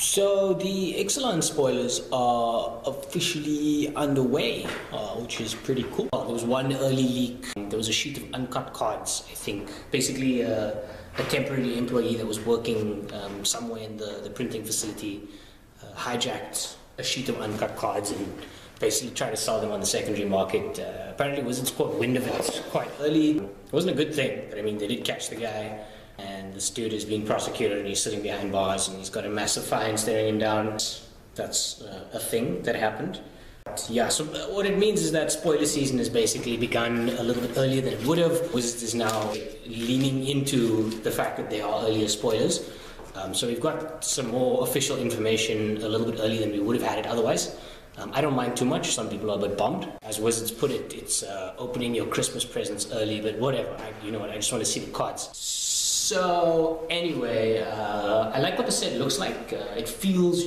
So the Ixalan spoilers are officially underway, which is pretty cool. There was one early leak. There was a sheet of uncut cards, I think. Basically, a temporary employee that was working somewhere in the printing facility hijacked a sheet of uncut cards and basically tried to sell them on the secondary market. Apparently, Wizards caught wind of it quite early. It wasn't a good thing, but I mean, they did catch the guy. And this dude is being prosecuted and he's sitting behind bars and he's got a massive fine staring him down. That's a thing that happened. But yeah, so what it means is that spoiler season has basically begun a little bit earlier than it would have. Wizards is now leaning into the fact that there are earlier spoilers. So we've got some more official information a little bit earlier than we would have had it otherwise. I don't mind too much. Some people are a bit bummed. As Wizards put it, it's opening your Christmas presents early, but whatever. You know what, I just want to see the cards. So anyway, I like what the set looks like. It feels,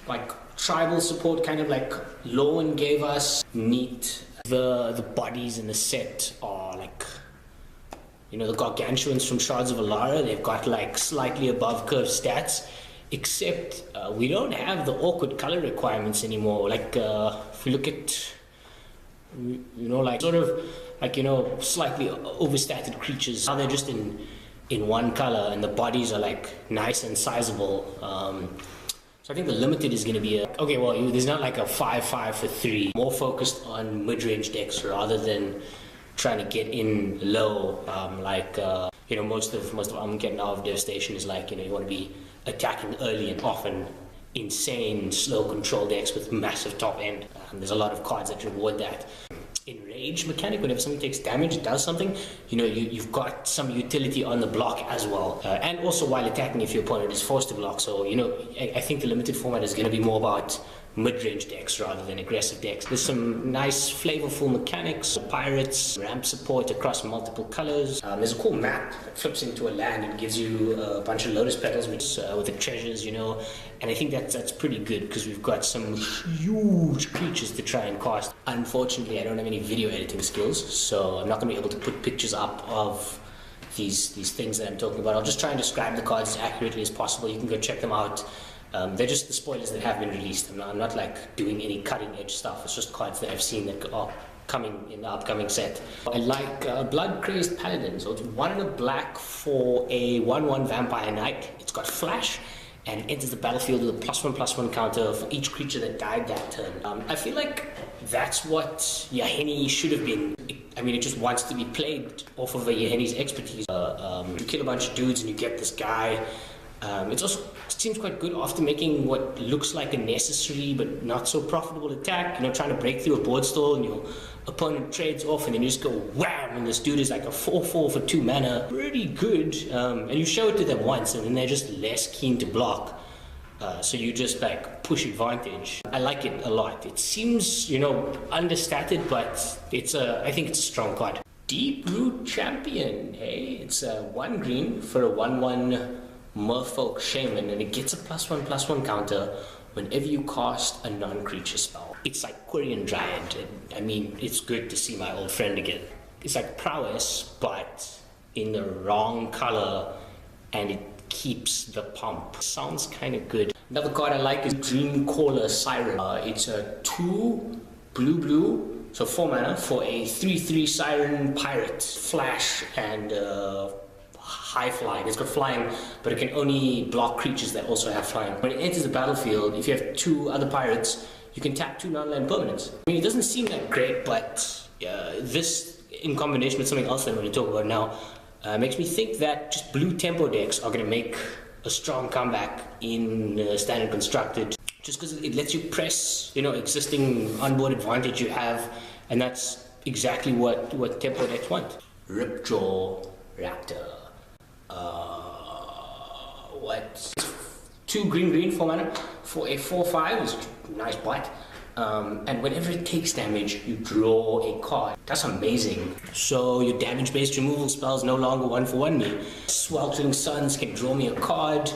like tribal support, kind of like Lowen gave us. Neat. The bodies in the set are like, the gargantuans from Shards of Alara. They've got like slightly above curve stats, except we don't have the awkward color requirements anymore. Like if we look at, slightly overstated creatures, now they're just in one color, and the bodies are like nice and sizable. So I think the limited is going to be there's not like a 5/5 for 3. More focused on mid-range decks rather than trying to get in low. Most of Armageddon now of Devastation is like, you want to be attacking early and often insane slow control decks with massive top end. There's a lot of cards that reward that. Enrage mechanic, whenever something takes damage, it does something. You've got some utility on the block as well, and also while attacking if your opponent is forced to block. So I think the limited format is going to be more about mid-range decks rather than aggressive decks. There's some nice flavorful mechanics, pirates, ramp support across multiple colors. There's a cool map that flips into a land and gives you a bunch of lotus petals with the treasures, and I think that's pretty good because we've got some huge creatures to try and cast. Unfortunately, I don't have any video editing skills, so I'm not going to be able to put pictures up of these things that I'm talking about. I'll just try and describe the cards as accurately as possible. You can go check them out. They're just the spoilers that have been released. I'm not like doing any cutting edge stuff. It's just cards that I've seen that are coming in the upcoming set. I like Blood Crazed Paladin. So it's 1 and a black for a 1/1 Vampire Knight. It's got flash and it enters the battlefield with a +1/+1 counter for each creature that died that turn. I feel like that's what Yaheni should have been. It just wants to be played off of a Yaheni's expertise. You kill a bunch of dudes and you get this guy. It seems quite good after making what looks like a necessary but not so profitable attack, trying to break through a board stall and your opponent trades off and then you just go wham and this dude is like a 4/4 for 2 mana. Pretty good. And you show it to them once and then they're just less keen to block. So you just like push advantage. I like it a lot. It seems, understated, but I think it's a strong card. Deep Root Champion, hey? It's 1 green for a 1/1 Merfolk Shaman, and it gets a +1/+1 counter whenever you cast a non-creature spell. It's like Quirion Dryad. It's good to see my old friend again. It's like Prowess, but in the wrong color, and it keeps the pump. Sounds kind of good. Another card I like is Dreamcaller Siren. It's a 2 blue, so 4 mana for a 3/3 Siren Pirate. Flash and high flying. It's got flying, but it can only block creatures that also have flying. When it enters the battlefield, if you have 2 other pirates, you can tap 2 non-land permanents. It doesn't seem that great, but this in combination with something else that we're going to talk about now makes me think that just blue tempo decks are going to make a strong comeback in standard constructed, just because it lets you press existing onboard advantage you have, and that's exactly what tempo decks want. Ripjaw Raptor. 2 green 4 mana for a 4/5 is nice bite. And whenever it takes damage, you draw a card. That's amazing. So your damage-based removal spells no longer 1/1 me. Sweltering Suns can draw me a card.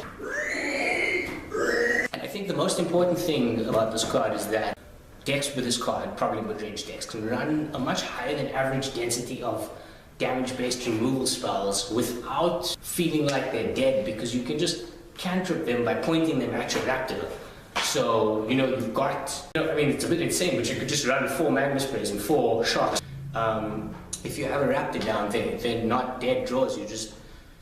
And I think the most important thing about this card is that decks with this card, probably mid-range decks, can run a much higher than average density of damage-based removal spells without feeling like they're dead, because you can just cantrip them by pointing them at your raptor. So, you know, you've got, you know, I mean, it's a bit insane, but you could just run 4 magma sprays and 4 sharks. If you have a raptor down there, they're not dead draws, you just,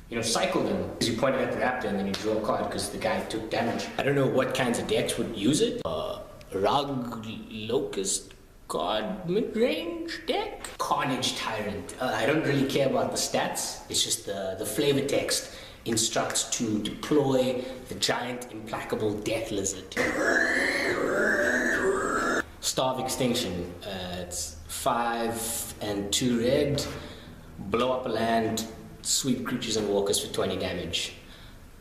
you know, cycle them. Because you point it at the raptor and then you draw a card because the guy took damage. I don't know what kinds of decks would use it. Rug, Locust, God, mid-range deck? Carnage Tyrant. I don't really care about the stats, it's just the flavor text instructs to deploy the giant implacable death lizard. Starve Extinction. It's 5 and 2 red, blow up a land, sweep creatures and walkers for 20 damage.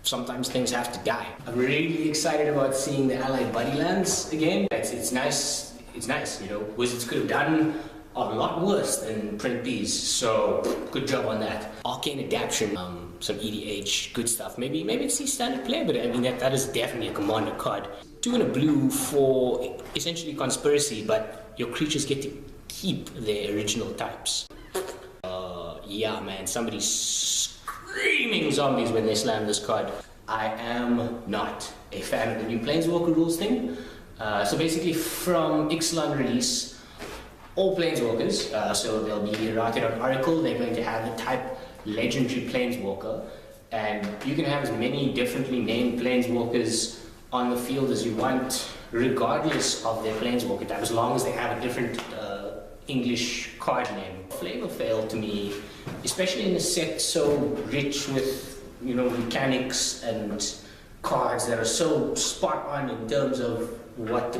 Sometimes things have to die. I'm really excited about seeing the allied buddy lands again. It's nice, you know. Wizards could have done a lot worse than print these, so good job on that. Arcane Adaption, some EDH, good stuff. Maybe it's standard play, but I mean that is definitely a commander card. 2 and a blue for essentially Conspiracy, but your creatures get to keep their original types. Yeah, man, somebody's screaming zombies when they slam this card. I am not a fan of the new Planeswalker rules thing. So basically, from Ixalan release, all Planeswalkers, so they'll be routed on Oracle, they're going to have the type Legendary Planeswalker, and you can have as many differently named Planeswalkers on the field as you want, regardless of their Planeswalker type, as long as they have a different English card name. Flavor failed to me, especially in a set so rich with, you know, mechanics and cards that are so spot on in terms of what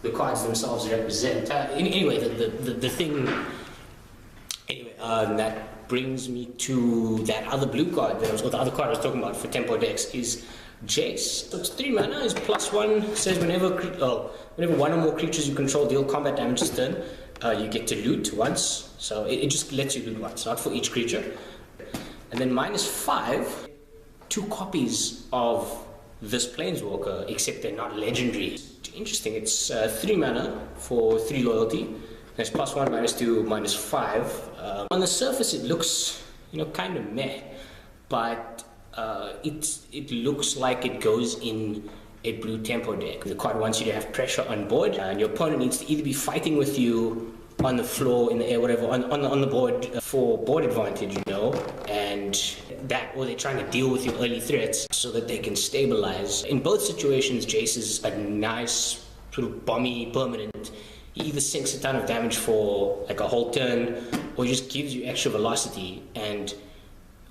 the cards themselves represent. Anyway, the thing. Anyway, that brings me to that other blue card or the other card I was talking about for tempo decks is Jace. So it's 3 mana, is +1, says whenever one or more creatures you control deal combat damage this turn, you get to loot once. So it just lets you loot once, not for each creature. And then -5, 2 copies of this Planeswalker, except they're not legendary. Interesting, it's 3 mana for 3 loyalty. There's +1, -2, -5. On the surface it looks, you know, kind of meh, but it looks like it goes in a blue tempo deck. The card wants you to have pressure on board, and your opponent needs to either be fighting with you on the floor, in the air, whatever, on the board for board advantage, you know, and that, or they're trying to deal with your early threats so that they can stabilize. In both situations, Jace is a nice sort of bomby permanent. He either sinks a ton of damage for like a whole turn, or he just gives you extra velocity, and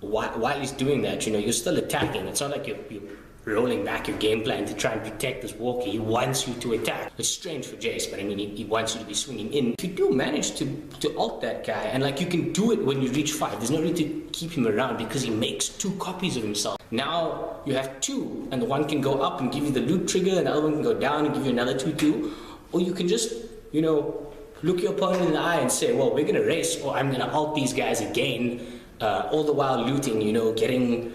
while he's doing that, you know, you're still attacking. It's not like you're rolling back your game plan to try and protect this walker. He wants you to attack. It's strange for Jace, but I mean, he wants you to be swinging in. If you do manage to ult that guy, and like you can do it when you reach 5, there's no need to keep him around because he makes 2 copies of himself. Now you have 2, and the one can go up and give you the loot trigger, and the other one can go down and give you another 2/2. Or you can just, you know, look your opponent in the eye and say, well, we're gonna race, or I'm gonna ult these guys again, all the while looting, you know, getting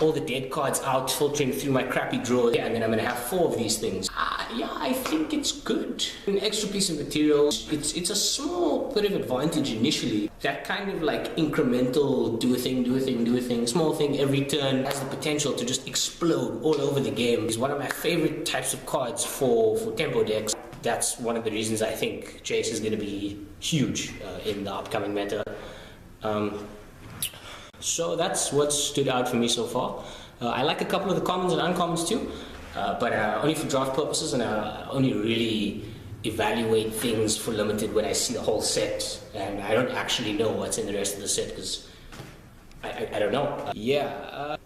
all the dead cards out, filtering through my crappy drawers, and then I'm gonna have 4 of these things. Yeah, I think it's good. An extra piece of material, it's a small bit of advantage initially. That kind of like incremental do a thing, small thing every turn has the potential to just explode all over the game. It's one of my favorite types of cards for tempo decks. That's one of the reasons I think Jace is gonna be huge in the upcoming meta. So that's what stood out for me so far. I like a couple of the commons and uncommons too, but only for draft purposes, and I only really evaluate things for limited when I see the whole set, and I don't actually know what's in the rest of the set because I don't know. Yeah.